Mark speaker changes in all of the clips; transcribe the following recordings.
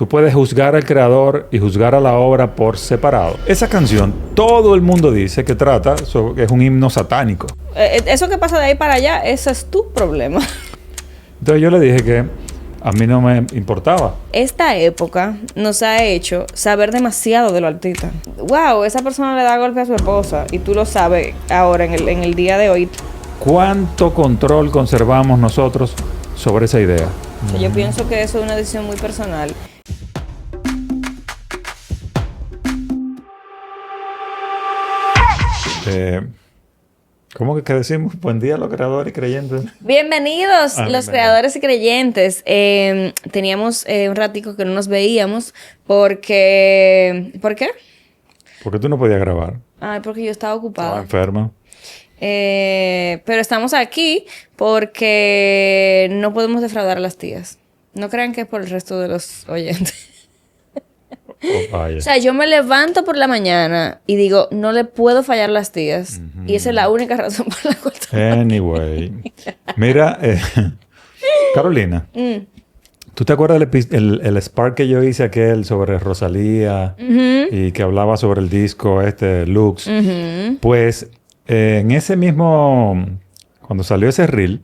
Speaker 1: Tú puedes juzgar al creador y juzgar a la obra por separado. Esa canción, todo el mundo dice que trata sobre que es un himno satánico.
Speaker 2: Eso que pasa de ahí para allá, ese es tu problema.
Speaker 1: Entonces yo le dije que a mí no me importaba.
Speaker 2: Esta época nos ha hecho saber demasiado de los artistas. Wow, esa persona le da golpe a su esposa y tú lo sabes ahora en el día de hoy.
Speaker 1: ¿Cuánto control conservamos nosotros sobre esa idea?
Speaker 2: Yo pienso que eso es una decisión muy personal.
Speaker 1: ¿Cómo que decimos? Buen día a los creadores y creyentes.
Speaker 2: Bienvenidos los creadores y creyentes. Teníamos un ratico que no nos veíamos porque... ¿Por qué?
Speaker 1: Porque tú no podías grabar.
Speaker 2: Ay, porque yo estaba ocupada.
Speaker 1: Estaba enferma.
Speaker 2: Pero estamos aquí porque no podemos defraudar a las tías. No crean que es por el resto de los oyentes. O sea, yo me levanto por la mañana y digo, no le puedo fallar a las tías. Y esa es la única razón por la cual...
Speaker 1: Anyway. Mira, Carolina. ¿Tú te acuerdas el Spark que yo hice aquel sobre Rosalía y que hablaba sobre el disco Lux? Pues en ese mismo... Cuando salió ese reel,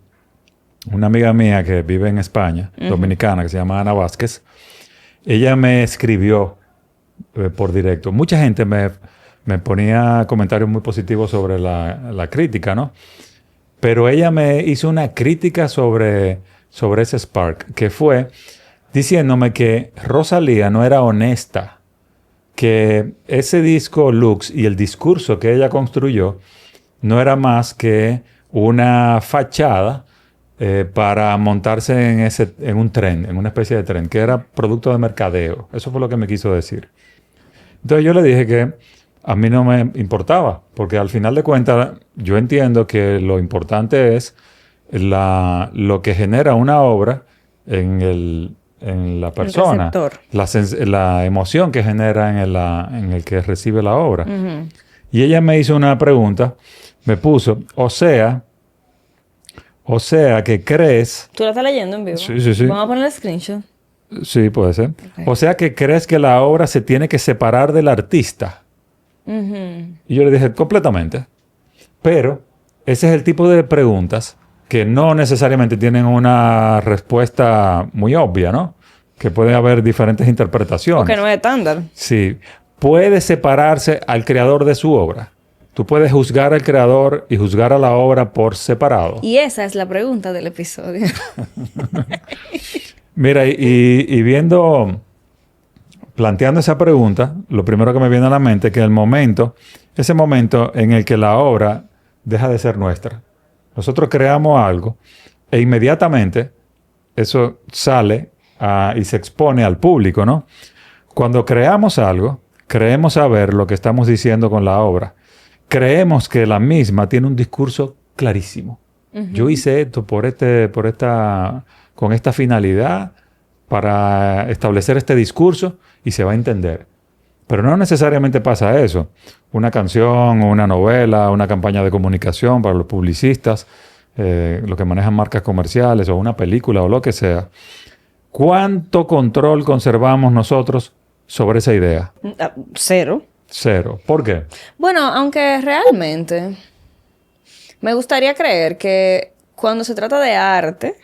Speaker 1: una amiga mía que vive en España, dominicana, que se llama Ana Vázquez, ella me escribió por directo. Mucha gente me ponía comentarios muy positivos sobre la crítica, ¿no? Pero ella me hizo una crítica sobre ese Spark, que fue diciéndome que Rosalía no era honesta, que ese disco Lux y el discurso que ella construyó no era más que una fachada para montarse en un tren, en una especie de tren, que era producto de mercadeo. Eso fue lo que me quiso decir. Entonces yo le dije que a mí no me importaba, porque al final de cuentas yo entiendo que lo importante es lo que genera una obra en la persona, la emoción que genera en el que recibe la obra. Y ella me hizo una pregunta, me puso, o sea, que crees...
Speaker 2: ¿Tú la estás leyendo en vivo?
Speaker 1: Sí.
Speaker 2: Vamos a poner el screenshot.
Speaker 1: Sí, puede ser.
Speaker 2: Okay.
Speaker 1: O sea, que crees que la obra se tiene que separar del artista. Y yo le dije, completamente. Pero ese es el tipo de preguntas que no necesariamente tienen una respuesta muy obvia, ¿no? Que puede haber diferentes interpretaciones.
Speaker 2: Porque no es estándar.
Speaker 1: Sí. Puede separarse al creador de su obra. Tú puedes juzgar al creador y juzgar a la obra por separado.
Speaker 2: Y esa es la pregunta del episodio.
Speaker 1: Mira, planteando esa pregunta, lo primero que me viene a la mente es que ese momento en el que la obra deja de ser nuestra. Nosotros creamos algo e inmediatamente eso sale y se expone al público, ¿no? Cuando creamos algo, creemos saber lo que estamos diciendo con la obra. Creemos que la misma tiene un discurso clarísimo. Yo hice esto con esta finalidad para establecer este discurso y se va a entender. Pero no necesariamente pasa eso. Una canción, una novela, una campaña de comunicación para los publicistas, los que manejan marcas comerciales o una película o lo que sea. ¿Cuánto control conservamos nosotros sobre esa idea?
Speaker 2: Cero.
Speaker 1: Cero. ¿Por qué?
Speaker 2: Bueno, aunque realmente me gustaría creer que cuando se trata de arte,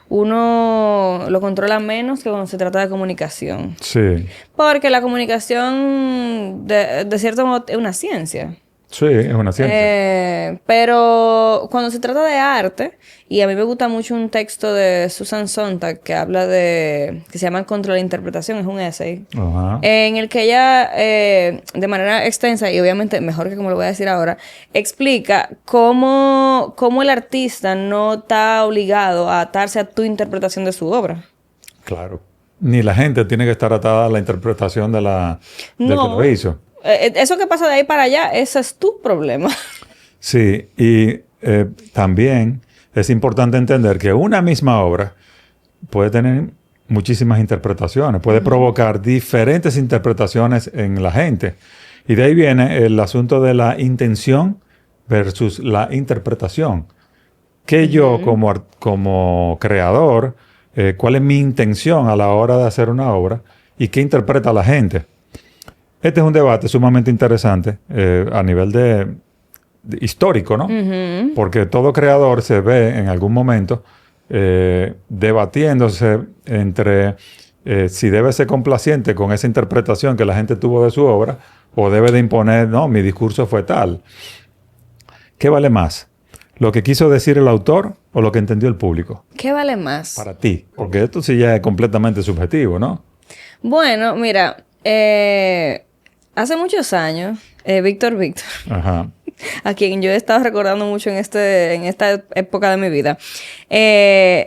Speaker 2: uno lo controla menos que cuando se trata de comunicación.
Speaker 1: Sí.
Speaker 2: Porque la comunicación, de cierto modo, es una ciencia.
Speaker 1: Sí, es una ciencia.
Speaker 2: Pero cuando se trata de arte, y a mí me gusta mucho un texto de Susan Sontag que habla que se llama Contra la interpretación, es un essay, en el que ella, de manera extensa, y obviamente mejor que como lo voy a decir ahora, explica cómo el artista no está obligado a atarse a tu interpretación de su obra.
Speaker 1: Claro. Ni la gente tiene que estar atada a la interpretación del que lo hizo.
Speaker 2: Eso que pasa de ahí para allá, ese es tu problema.
Speaker 1: Sí, y también es importante entender que una misma obra puede tener muchísimas interpretaciones, puede provocar diferentes interpretaciones en la gente. Y de ahí viene el asunto de la intención versus la interpretación. Que yo como creador cuál es mi intención a la hora de hacer una obra y qué interpreta la gente. Este es un debate sumamente interesante a nivel de histórico, ¿no? Uh-huh. Porque todo creador se ve en algún momento debatiéndose entre si debe ser complaciente con esa interpretación que la gente tuvo de su obra o debe de imponer, no, mi discurso fue tal. ¿Qué vale más? ¿Lo que quiso decir el autor o lo que entendió el público?
Speaker 2: ¿Qué vale más?
Speaker 1: Para ti. Porque esto sí ya es completamente subjetivo, ¿no?
Speaker 2: Bueno, mira, hace muchos años, Víctor,
Speaker 1: ajá,
Speaker 2: a quien yo he estado recordando mucho en esta época de mi vida,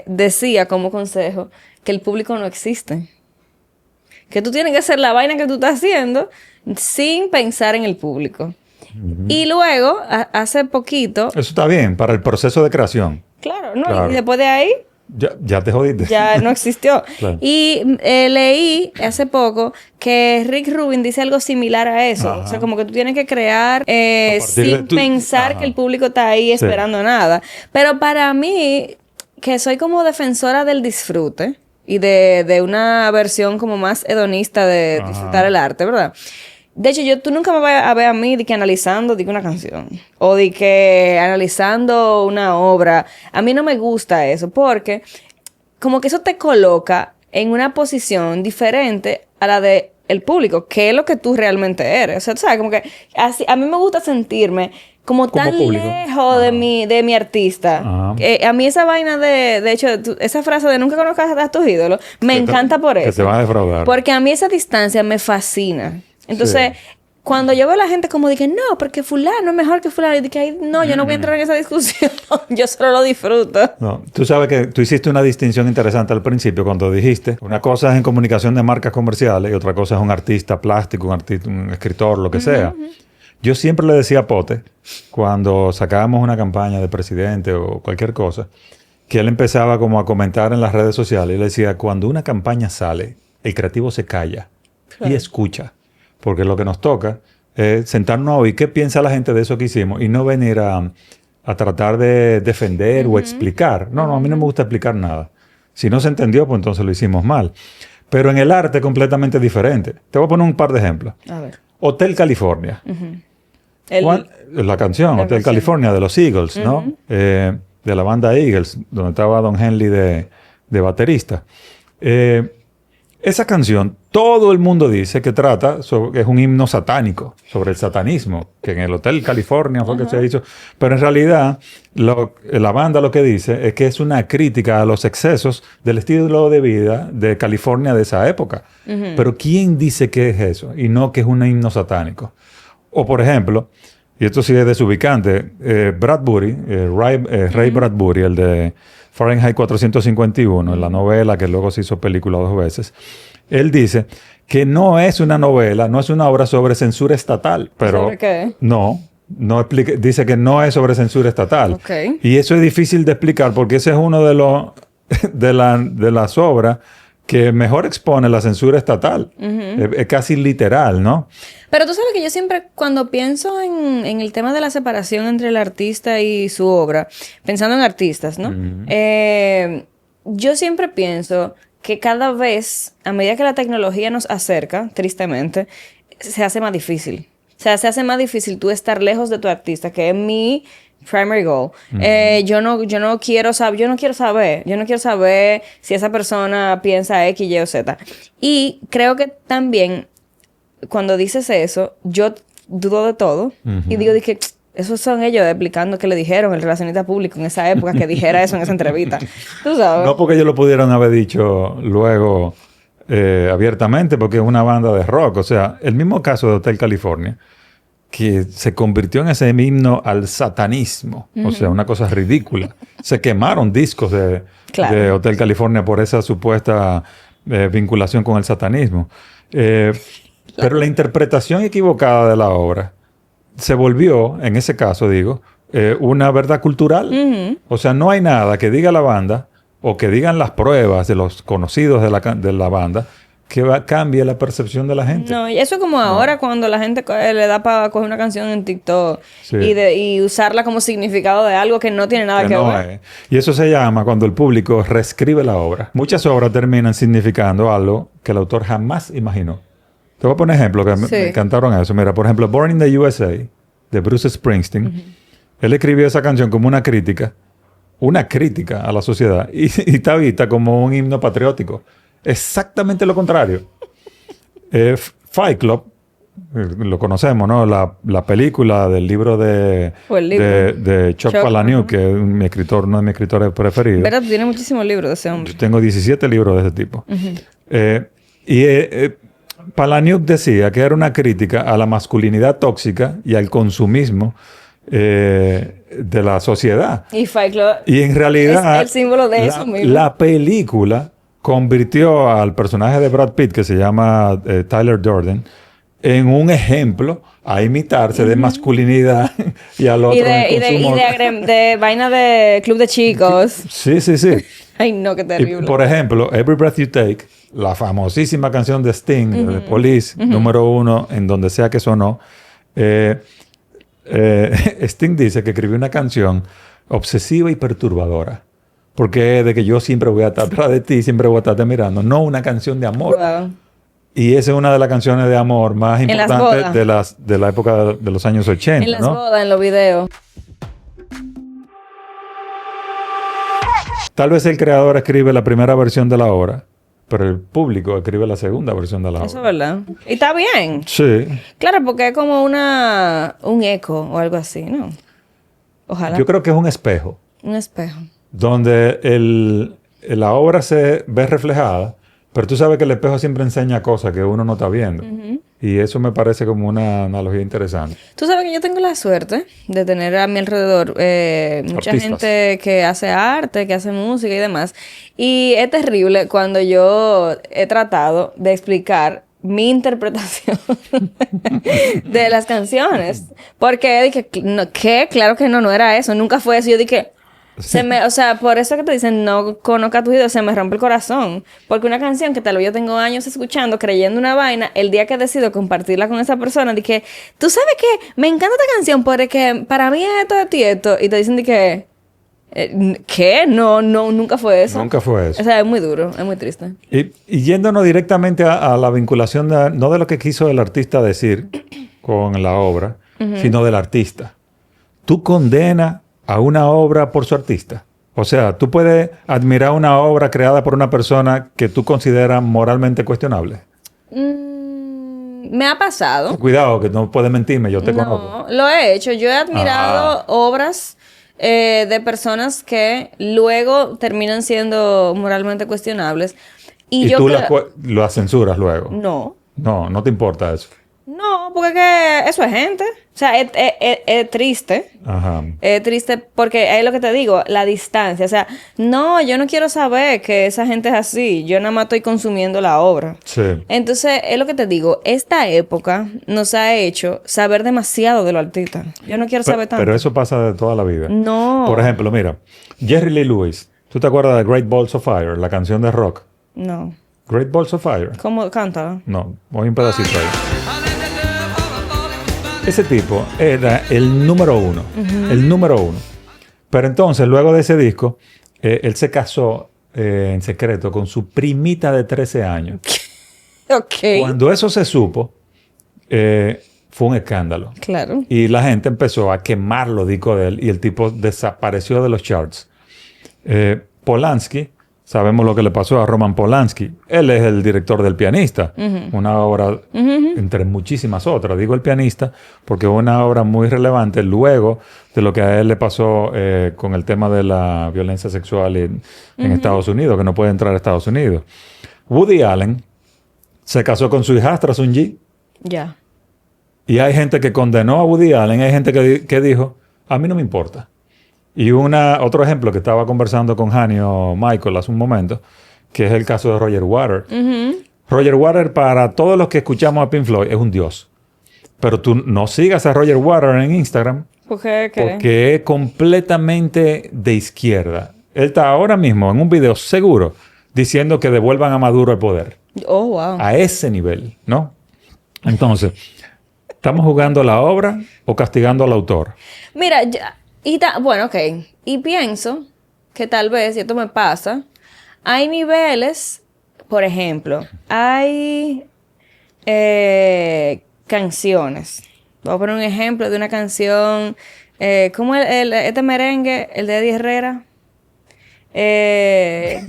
Speaker 2: decía como consejo que el público no existe. Que tú tienes que hacer la vaina que tú estás haciendo sin pensar en el público. Uh-huh. Y luego, hace poquito...
Speaker 1: Eso está bien, para el proceso de creación.
Speaker 2: Claro, ¿no? Claro. Y después de ahí...
Speaker 1: Ya te jodiste.
Speaker 2: Ya no existió. Claro. Y leí hace poco que Rick Rubin dice algo similar a eso. Ajá. O sea, como que tú tienes que crear sin pensar ajá, que el público está ahí esperando nada. Pero para mí, que soy como defensora del disfrute y de una versión como más hedonista de disfrutar el arte, ¿verdad? De hecho, tú nunca me vas a ver a mí de que analizando una canción o de que analizando una obra. A mí no me gusta eso porque como que eso te coloca en una posición diferente a la de el público, que es lo que tú realmente eres. O sea, tú sabes, como que así, a mí me gusta sentirme como tan público, lejos de mi artista. A mí esa vaina de hecho, esa frase de nunca conozcas a tus ídolos, me encanta por eso.
Speaker 1: Que te van a defraudar.
Speaker 2: Porque a mí esa distancia me fascina. Entonces, cuando yo veo a la gente como dije, no, porque fulano es mejor que fulano, y dije, no, yo no voy a entrar en esa discusión, yo solo lo disfruto. No,
Speaker 1: tú sabes que tú hiciste una distinción interesante al principio cuando dijiste, una cosa es en comunicación de marcas comerciales y otra cosa es un artista plástico, un escritor, lo que sea. Yo siempre le decía a Pote, cuando sacábamos una campaña de presidente o cualquier cosa, que él empezaba como a comentar en las redes sociales y le decía, cuando una campaña sale, el creativo se calla y escucha. Porque lo que nos toca es sentarnos a oír qué piensa la gente de eso que hicimos y no venir a tratar de defender o explicar. No, a mí no me gusta explicar nada. Si no se entendió, pues entonces lo hicimos mal. Pero en el arte es completamente diferente. Te voy a poner un par de ejemplos. A ver. Hotel California. La canción Hotel California de los Eagles, ¿no? De la banda Eagles, donde estaba Don Henley de baterista. Esa canción, todo el mundo dice que trata sobre, es un himno satánico, sobre el satanismo, que en el Hotel California fue que se hizo. Pero en realidad, la banda lo que dice es que es una crítica a los excesos del estilo de vida de California de esa época. Pero ¿quién dice que es eso? Y no que es un himno satánico. O por ejemplo, y esto sí es desubicante, Bradbury, Ray Bradbury, el de Fahrenheit 451, en la novela que luego se hizo película 2 veces, él dice que no es una novela, no es una obra sobre censura estatal. Pero
Speaker 2: ¿sobre qué?
Speaker 1: No explica, dice que no es sobre censura estatal.
Speaker 2: Okay.
Speaker 1: Y eso es difícil de explicar porque ese es uno de las obras que mejor expone la censura estatal. Es casi literal, ¿no?
Speaker 2: Pero tú sabes que yo siempre, cuando pienso en el tema de la separación entre el artista y su obra, pensando en artistas, ¿no? Yo siempre pienso que cada vez, a medida que la tecnología nos acerca, tristemente, se hace más difícil. O sea, se hace más difícil tú estar lejos de tu artista, que es mi primary goal. Yo no quiero saber si esa persona piensa X, Y o Z. Y creo que también, cuando dices eso, yo dudo de todo. Y digo, dije, esos son ellos explicando qué le dijeron el relacionista público en esa época que dijera eso en esa entrevista. ¿Tú sabes?
Speaker 1: No porque ellos lo pudieran haber dicho luego abiertamente, porque es una banda de rock. O sea, el mismo caso de Hotel California, que se convirtió en ese himno al satanismo. O sea, una cosa ridícula. Se quemaron discos de Hotel California por esa supuesta vinculación con el satanismo. Pero la interpretación equivocada de la obra se volvió, en ese caso digo, una verdad cultural. O sea, no hay nada que diga la banda o que digan las pruebas de los conocidos de la banda que cambie la percepción de la gente.
Speaker 2: No, y eso es como ahora cuando la gente le da para coger una canción en TikTok y usarla como significado de algo que no tiene nada que ver.
Speaker 1: Y eso se llama cuando el público reescribe la obra. Muchas obras terminan significando algo que el autor jamás imaginó. Te voy a poner ejemplo que me encantaron eso. Mira, por ejemplo, Born in the USA, de Bruce Springsteen. Él escribió esa canción como una crítica a la sociedad y está vista como un himno patriótico. Exactamente lo contrario. Fight Club, lo conocemos, ¿no? La película del libro de Chuck Palahniuk, que es uno de mis escritores preferidos.
Speaker 2: ¿Verdad? Tú tienes muchísimos libros de ese hombre.
Speaker 1: Yo tengo 17 libros de ese tipo. Palahniuk decía que era una crítica a la masculinidad tóxica y al consumismo de la sociedad.
Speaker 2: Y Fight Club
Speaker 1: y en realidad
Speaker 2: es el símbolo de eso mismo.
Speaker 1: La película convirtió al personaje de Brad Pitt, que se llama Tyler Durden, en un ejemplo a imitarse de masculinidad y al otro
Speaker 2: de vaina de club de chicos.
Speaker 1: Sí.
Speaker 2: Ay, no, qué terrible.
Speaker 1: Y, por ejemplo, Every Breath You Take, la famosísima canción de Sting, de Police, número 1, en donde sea que sonó. Sting dice que escribió una canción obsesiva y perturbadora. Porque de que yo siempre voy a estar atrás de ti, siempre voy a estarte mirando. No una canción de amor.
Speaker 2: Wow.
Speaker 1: Y esa es una de las canciones de amor más importantes de la época de los años 80.
Speaker 2: En las bodas, en los videos.
Speaker 1: Tal vez el creador escribe la primera versión de la obra, pero el público escribe la segunda versión de la obra.
Speaker 2: Eso es verdad. Y está bien.
Speaker 1: Sí.
Speaker 2: Claro, porque es como un eco o algo así, ¿no? Ojalá.
Speaker 1: Yo creo que es un espejo.
Speaker 2: Un espejo.
Speaker 1: Donde la obra se ve reflejada, pero tú sabes que el espejo siempre enseña cosas que uno no está viendo. Y eso me parece como una analogía interesante.
Speaker 2: Tú sabes que yo tengo la suerte de tener a mi alrededor mucha gente que hace arte, que hace música y demás. Y es terrible cuando yo he tratado de explicar mi interpretación de las canciones. Porque dije, ¿qué? Claro que no era eso. Nunca fue eso. Yo dije... o sea, por eso que te dicen no conozca tu ídolo, se me rompe el corazón. Porque una canción que tal vez yo tengo años escuchando, creyendo una vaina, el día que decido compartirla con esa persona, dije, ¿tú sabes qué? Me encanta esta canción porque para mí es esto. Y te dicen de que, ¿qué? No, nunca fue eso.
Speaker 1: Nunca fue eso.
Speaker 2: O sea, es muy duro, es muy triste.
Speaker 1: Y yéndonos directamente a la vinculación, no de lo que quiso el artista decir con la obra, sino del artista. Tú condenas a una obra por su artista. O sea, tú puedes admirar una obra creada por una persona que tú consideras moralmente cuestionable.
Speaker 2: Me ha pasado.
Speaker 1: Cuidado, que no puedes mentirme, yo te conozco.
Speaker 2: No, lo he hecho. Yo he admirado obras de personas que luego terminan siendo moralmente cuestionables. Y
Speaker 1: tú las censuras luego.
Speaker 2: No.
Speaker 1: No te importa eso.
Speaker 2: No, porque eso es gente. O sea, es triste.
Speaker 1: Ajá.
Speaker 2: Es triste porque es lo que te digo, la distancia. O sea, no, yo no quiero saber que esa gente es así. Yo nada más estoy consumiendo la obra.
Speaker 1: Sí.
Speaker 2: Entonces, es lo que te digo. Esta época nos ha hecho saber demasiado de los artistas. Yo no quiero saber tanto.
Speaker 1: Pero eso pasa de toda la vida.
Speaker 2: No.
Speaker 1: Por ejemplo, mira, Jerry Lee Lewis. ¿Tú te acuerdas de Great Balls of Fire, la canción de rock?
Speaker 2: No.
Speaker 1: Great Balls of Fire.
Speaker 2: ¿Cómo canta?
Speaker 1: No, voy un pedacito ahí. Ese tipo era el número 1. El número 1. Pero entonces, luego de ese disco, él se casó en secreto con su primita de 13 años.
Speaker 2: Ok.
Speaker 1: Cuando eso se supo, fue un escándalo.
Speaker 2: Claro.
Speaker 1: Y la gente empezó a quemar los discos de él y el tipo desapareció de los charts. Polanski, sabemos lo que le pasó a Roman Polanski. Él es el director del Pianista, una obra entre muchísimas otras. Digo el Pianista porque es una obra muy relevante luego de lo que a él le pasó con el tema de la violencia sexual en Estados Unidos, que no puede entrar a Estados Unidos. Woody Allen se casó con su hijastra Sun Yi.
Speaker 2: Ya.
Speaker 1: Y hay gente que condenó a Woody Allen, hay gente que dijo, a mí no me importa. Y otro ejemplo que estaba conversando con Hanio Michael hace un momento, que es el caso de Roger Waters. Roger Waters, para todos los que escuchamos a Pink Floyd, es un dios. Pero tú no sigas a Roger Waters en Instagram porque es completamente de izquierda. Él está ahora mismo en un video seguro diciendo que devuelvan a Maduro el poder.
Speaker 2: Oh, wow.
Speaker 1: A ese nivel, ¿no? Entonces, ¿estamos jugando la obra o castigando al autor?
Speaker 2: Mira, bueno, ok. Y pienso que tal vez, y esto me pasa, hay niveles, por ejemplo, hay canciones. Voy a poner un ejemplo de una canción, como este merengue, el de Eddie Herrera. Que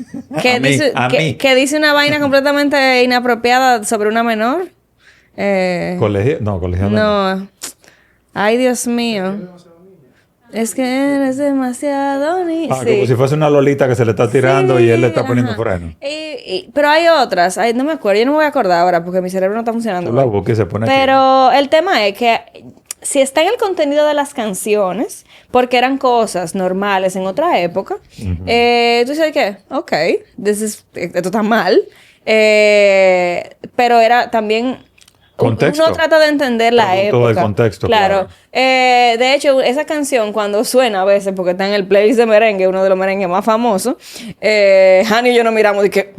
Speaker 2: dice una vaina completamente inapropiada sobre una menor.
Speaker 1: Colegial.
Speaker 2: No. Ay, Dios mío. Es que eres demasiado niña. Sí.
Speaker 1: Como si fuese una lolita que se le está tirando y él le está poniendo freno.
Speaker 2: Pero hay otras. No me acuerdo. Yo no me voy a acordar ahora porque mi cerebro no está funcionando. Pero el tema es que si está en el contenido de las canciones, porque eran cosas normales en otra época, tú dices que, ok, esto está mal. Pero era también...
Speaker 1: Contexto.
Speaker 2: Uno trata de entender la época.
Speaker 1: Todo el contexto, claro.
Speaker 2: De hecho, esa canción cuando suena a veces, porque está en el playlist de merengue, uno de los merengues más famosos, Hani y yo nos miramos y que...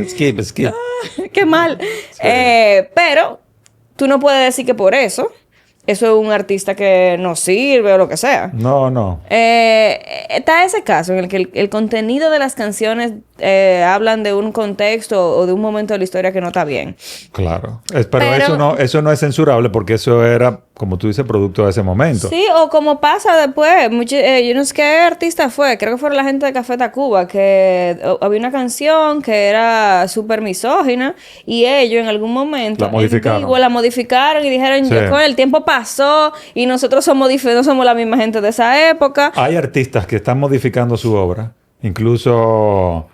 Speaker 1: Skip.
Speaker 2: Qué mal. Sí. Pero tú no puedes decir que por eso es un artista que no sirve o lo que sea.
Speaker 1: No.
Speaker 2: Está ese caso en el que el contenido de las canciones hablan de un contexto o de un momento de la historia que no está bien.
Speaker 1: Claro. Pero eso no es censurable porque eso era, como tú dices, producto de ese momento.
Speaker 2: Sí, o como pasa después. Yo no sé qué artista fue. Creo que fueron la gente de Café Tacuba, que había una canción que era súper misógina y ellos en algún momento la modificaron y dijeron, con el tiempo pasó y nosotros no somos la misma gente de esa época.
Speaker 1: Hay artistas que están modificando su obra, incluso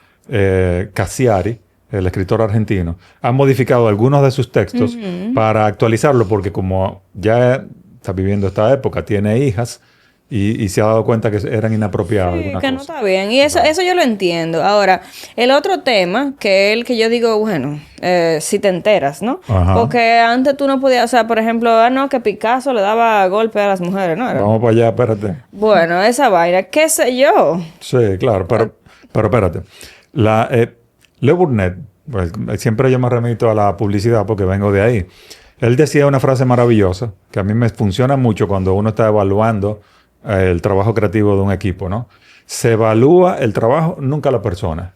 Speaker 1: Cassiari, el escritor argentino, ha modificado algunos de sus textos para actualizarlo porque como ya está viviendo esta época, tiene hijas y se ha dado cuenta que eran inapropiadas.
Speaker 2: Sí, que no está bien. Y eso yo lo entiendo. Ahora, el otro tema, que es el que yo digo, bueno, si te enteras, ¿no? Ajá. Porque antes tú no podías, o sea, por ejemplo, que Picasso le daba golpes a las mujeres, ¿no?
Speaker 1: Vamos para allá, espérate.
Speaker 2: Bueno, esa vaina, qué sé yo.
Speaker 1: Sí, claro, pero espérate. Leo Burnett, pues, siempre yo me remito a la publicidad porque vengo de ahí. Él decía una frase maravillosa que a mí me funciona mucho cuando uno está evaluando el trabajo creativo de un equipo, ¿no? Se evalúa el trabajo, nunca la persona.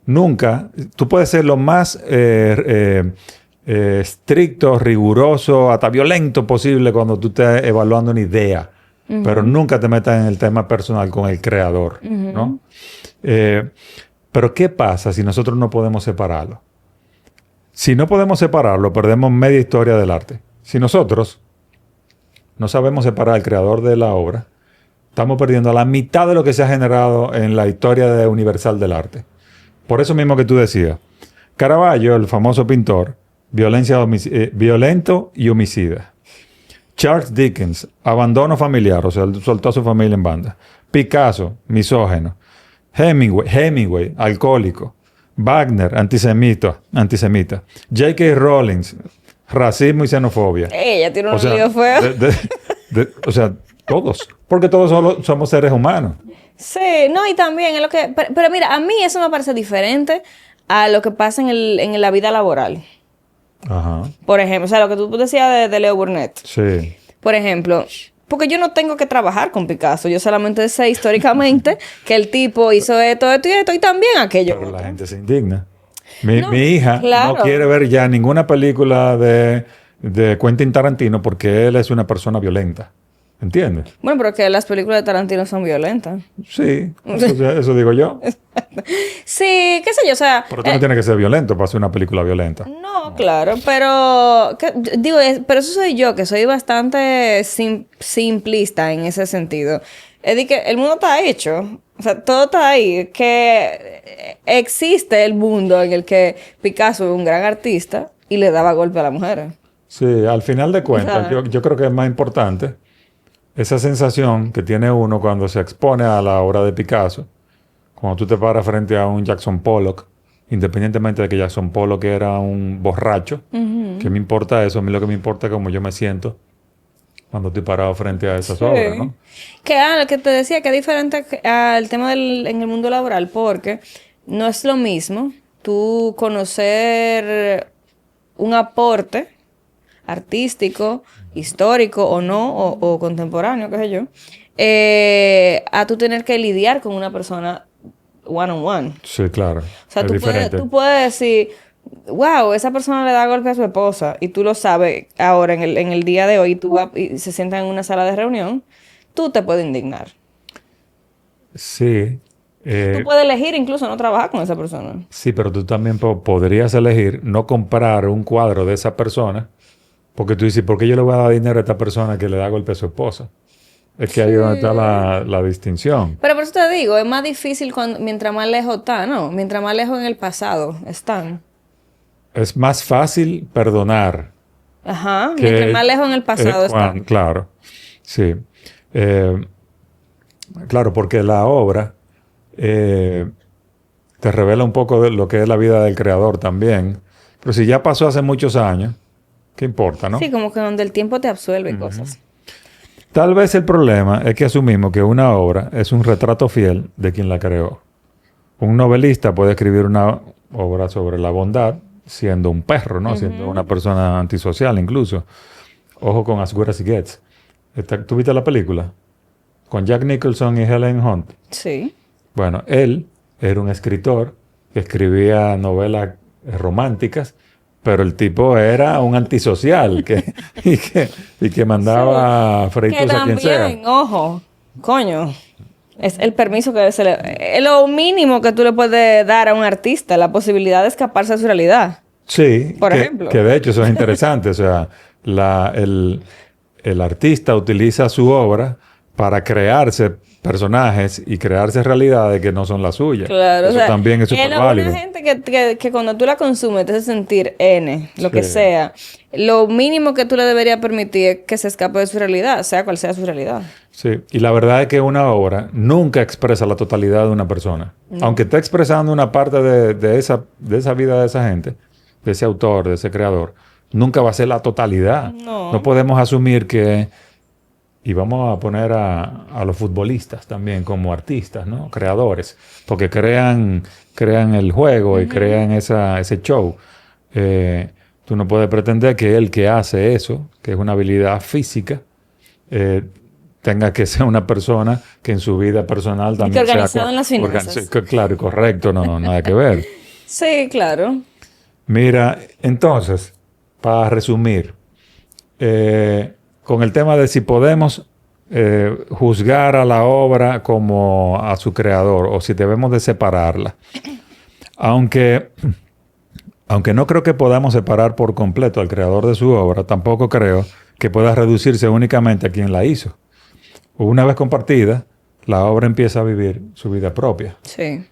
Speaker 1: Nunca. Tú puedes ser lo más estricto, riguroso, hasta violento posible cuando tú estés evaluando una idea. Pero nunca te metas en el tema personal con el creador, ¿no? Pero ¿qué pasa si nosotros no podemos separarlo? Si no podemos separarlo, perdemos media historia del arte. Si nosotros no sabemos separar al creador de la obra, estamos perdiendo la mitad de lo que se ha generado en la historia universal del arte. Por eso mismo que tú decías, Caravaggio, el famoso pintor, violento y homicida. Charles Dickens, abandono familiar, o sea, él soltó a su familia en banda. Picasso, misógeno. Hemingway, alcohólico. Wagner, antisemita. J.K. Rowling, racismo y xenofobia.
Speaker 2: Ella tiene un lío feo.
Speaker 1: O sea, todos. Porque todos somos seres humanos.
Speaker 2: Sí, no, y también es lo que... Pero mira, a mí eso me parece diferente a lo que pasa en la vida laboral.
Speaker 1: Ajá.
Speaker 2: Por ejemplo, o sea, lo que tú decías de Leo Burnett.
Speaker 1: Sí.
Speaker 2: Por ejemplo, porque yo no tengo que trabajar con Picasso. Yo solamente sé históricamente que el tipo hizo esto y también aquello.
Speaker 1: Pero la gente se indigna. Mi hija no quiere ver ya ninguna película de Quentin Tarantino porque él es una persona violenta. ¿Entiendes?
Speaker 2: Bueno, pero que las películas de Tarantino son violentas.
Speaker 1: Sí, eso digo yo.
Speaker 2: Sí, qué sé yo, o sea...
Speaker 1: Pero tú no tienes que ser violento para hacer una película violenta.
Speaker 2: No, claro, pero... pero eso soy yo, que soy bastante simplista en ese sentido. Es de que el mundo está hecho. O sea, todo está ahí. Que existe el mundo en el que Picasso es un gran artista y le daba golpe a las mujeres.
Speaker 1: Sí, al final de cuentas, yo creo que es más importante esa sensación que tiene uno cuando se expone a la obra de Picasso, cuando tú te paras frente a un Jackson Pollock, independientemente de que Jackson Pollock era un borracho, ¿qué me importa eso? A mí lo que me importa es cómo yo me siento cuando estoy parado frente a esas obras, ¿no?
Speaker 2: Que te decía que es diferente al tema en el mundo laboral, porque no es lo mismo tú conocer un aporte artístico, histórico o no, o contemporáneo, qué sé yo, a tú tener que lidiar con una persona one on one.
Speaker 1: Sí, claro.
Speaker 2: O sea, tú puedes decir, wow, esa persona le da golpe a su esposa y tú lo sabes ahora en el día de hoy, tú vas y se sientan en una sala de reunión, tú te puedes indignar.
Speaker 1: Sí.
Speaker 2: Tú puedes elegir incluso no trabajar con esa persona.
Speaker 1: Sí, pero tú también podrías elegir no comprar un cuadro de esa persona, porque tú dices, ¿por qué yo le voy a dar dinero a esta persona que le da golpe a su esposa? Es que ahí es donde está la distinción.
Speaker 2: Pero por eso te digo, es más difícil mientras más lejos está, ¿no? Mientras más lejos en el pasado están.
Speaker 1: Es más fácil perdonar.
Speaker 2: Ajá, mientras más lejos en el pasado están.
Speaker 1: Claro, sí. Claro, porque la obra te revela un poco de lo que es la vida del creador también. Pero si ya pasó hace muchos años, ¿qué importa, no?
Speaker 2: Sí, como que donde el tiempo te absuelve cosas.
Speaker 1: Tal vez el problema es que asumimos que una obra es un retrato fiel de quien la creó. Un novelista puede escribir una obra sobre la bondad siendo un perro, ¿no? Siendo una persona antisocial incluso. Ojo con As Good As It Gets. ¿Tú viste la película? Con Jack Nicholson y Helen Hunt.
Speaker 2: Sí.
Speaker 1: Bueno, él era un escritor que escribía novelas románticas, pero el tipo era un antisocial y que mandaba freitos a quien sea.
Speaker 2: Ojo, coño, es el permiso que es lo mínimo que tú le puedes dar a un artista, la posibilidad de escaparse de su realidad.
Speaker 1: Sí,
Speaker 2: por ejemplo.
Speaker 1: Que de hecho eso es interesante. O sea, el artista utiliza su obra para crearse personajes y crearse realidades que no son las suyas.
Speaker 2: Claro,
Speaker 1: eso también es súper válido.
Speaker 2: Hay gente que cuando tú la consumes te hace sentir lo que sea. Lo mínimo que tú le deberías permitir es que se escape de su realidad, sea cual sea su realidad.
Speaker 1: Sí, y la verdad es que una obra nunca expresa la totalidad de una persona. Aunque esté expresando una parte de esa vida de esa gente, de ese autor, de ese creador, nunca va a ser la totalidad. No podemos asumir que... Y vamos a poner a los futbolistas también como artistas, ¿no? Creadores, porque crean el juego y crean ese show. Tú no puedes pretender que el que hace eso, que es una habilidad física, tenga que ser una persona que en su vida personal también
Speaker 2: sea organizado en las finanzas.
Speaker 1: Claro y correcto, no, nada que ver.
Speaker 2: Sí, claro.
Speaker 1: Mira, entonces, para resumir, con el tema de si podemos juzgar a la obra como a su creador o si debemos de separarla. Aunque no creo que podamos separar por completo al creador de su obra, tampoco creo que pueda reducirse únicamente a quien la hizo. Una vez compartida, la obra empieza a vivir su vida propia.
Speaker 2: Sí.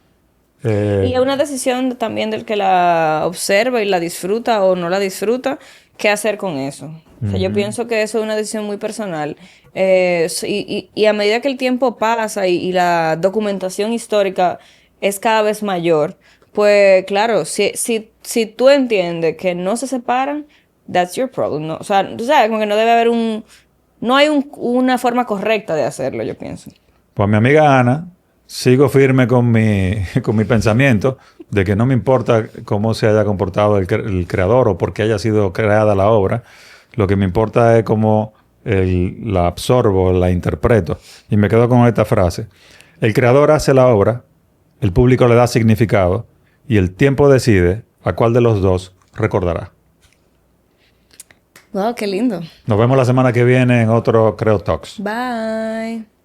Speaker 2: Y es una decisión también del que la observa y la disfruta o no la disfruta, qué hacer con eso. O sea, yo pienso que eso es una decisión muy personal. Y a medida que el tiempo pasa y la documentación histórica es cada vez mayor, pues claro, si tú entiendes que no se separan, that's your problem. ¿No? O sea, tú sabes, como que no debe haber no hay una forma correcta de hacerlo, yo pienso.
Speaker 1: Pues mi amiga Ana, sigo firme con mi pensamiento de que no me importa cómo se haya comportado el creador o por qué haya sido creada la obra. Lo que me importa es cómo la absorbo, la interpreto. Y me quedo con esta frase. El creador hace la obra, el público le da significado y el tiempo decide a cuál de los dos recordará.
Speaker 2: Wow, qué lindo.
Speaker 1: Nos vemos la semana que viene en otro Creo Talks.
Speaker 2: Bye.